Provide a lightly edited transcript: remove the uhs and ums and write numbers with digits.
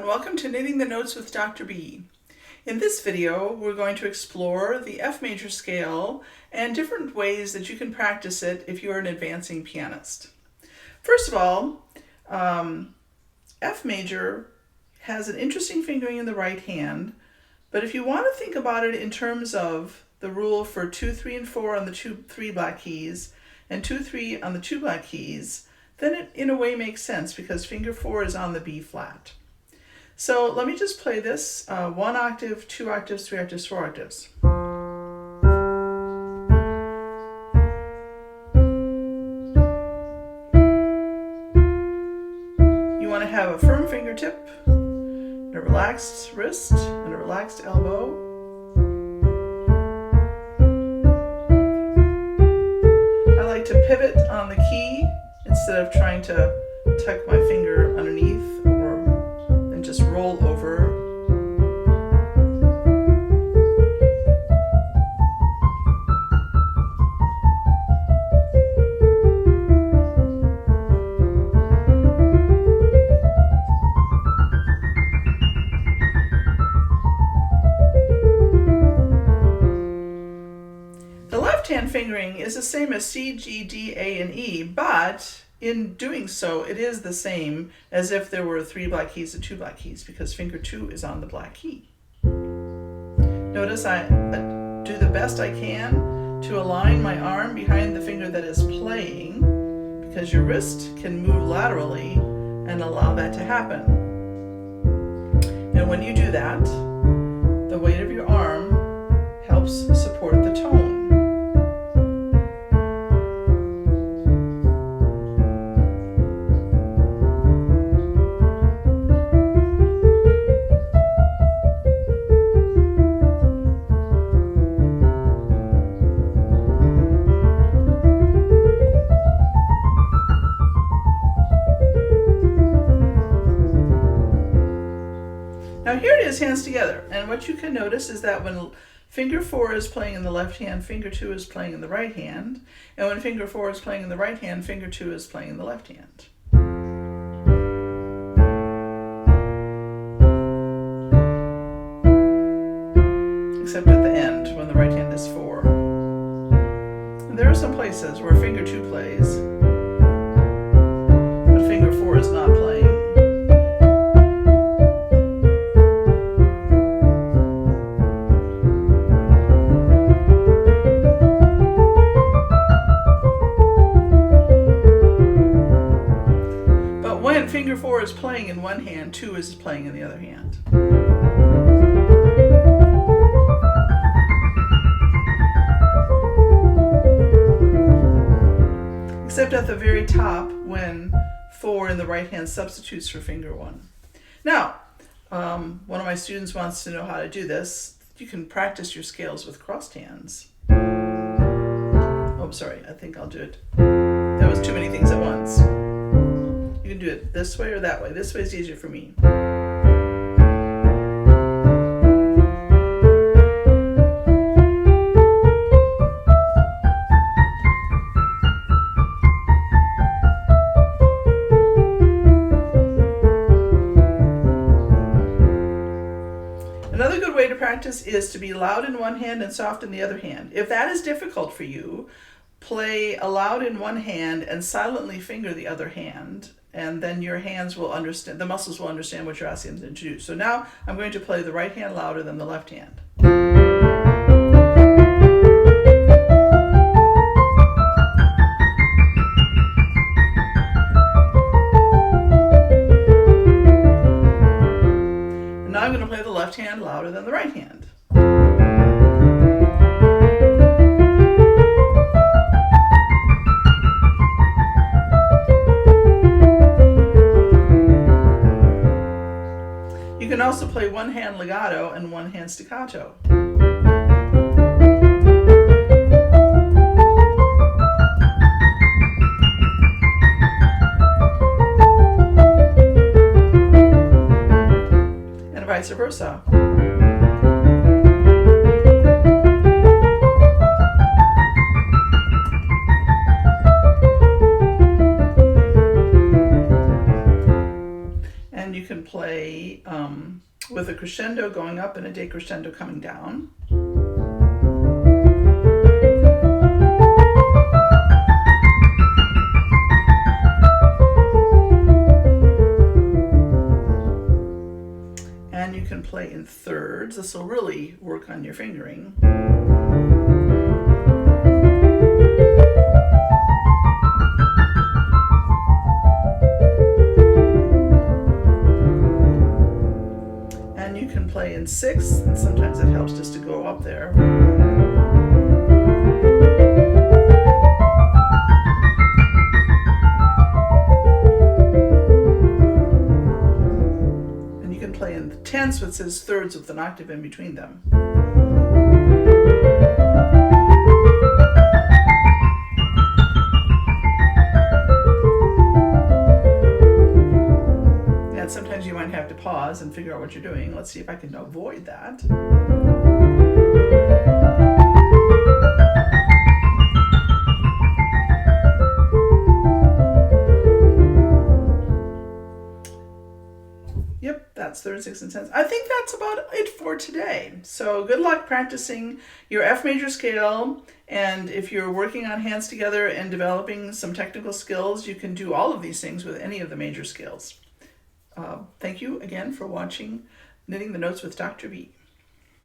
welcome to Knitting the Notes with Dr. B. In this video, we're going to explore the F major scale and different ways that you can practice it if you're an advancing pianist. First of all, F major has an interesting fingering in the right hand, but if you want to think about it in terms of the rule for 2, 3, and 4 on the 2, 3 black keys and 2, 3 on the 2 black keys, then it in a way makes sense because finger 4 is on the B flat. So let me just play this 1 octave, 2 octaves, 3 octaves, 4 octaves. You want to have a firm fingertip, a relaxed wrist, and a relaxed elbow. I like to pivot on the key instead of trying to tuck my finger underneath and just roll over. The left-hand fingering is the same as C, G, D, A, and E, but in doing so, it is the same as if there were 3 black keys and 2 black keys because finger 2 is on the black key. Notice I do the best I can to align my arm behind the finger that is playing because your wrist can move laterally and allow that to happen. And when you do that, the weight of your arm helps support the tone. Now here it is, hands together, and what you can notice is that when finger 4 is playing in the left hand, finger 2 is playing in the right hand, and when finger 4 is playing in the right hand, finger 2 is playing in the left hand. Except at the end, when the right hand is 4. And there are some places where finger 2 plays, but finger 4 is not playing. When finger 4 is playing in one hand, 2 is playing in the other hand. Except at the very top when 4 in the right hand substitutes for finger 1. Now, one of my students wants to know how to do this. You can practice your scales with crossed hands. Oh, sorry, I think I'll do it. That was too many things at once. You can do it this way or that way. This way is easier for me. Another good way to practice is to be loud in one hand and soft in the other hand. If that is difficult for you, play aloud in one hand and silently finger the other hand, and then your hands will understand, the muscles will understand what you're asking them to do. So now I'm going to play the right hand louder than the left hand. And now I'm going to play the left hand louder than the right hand. You can also play one hand legato and one hand staccato. And vice versa. play with a crescendo going up and a decrescendo coming down. And you can play in thirds. This will really work on your fingering. And you can play in sixths, and sometimes it helps just to go up there. And you can play in the tenths, which says thirds with an octave in between them. And sometimes you might have to pause and figure out what you're doing. Let's see if I can avoid that. Yep, that's third, sixth, and tenth. I think that's about it for today. So good luck practicing your F major scale. And if you're working on hands together and developing some technical skills, you can do all of these things with any of the major scales. Thank you again for watching Knitting the Notes with Dr. B.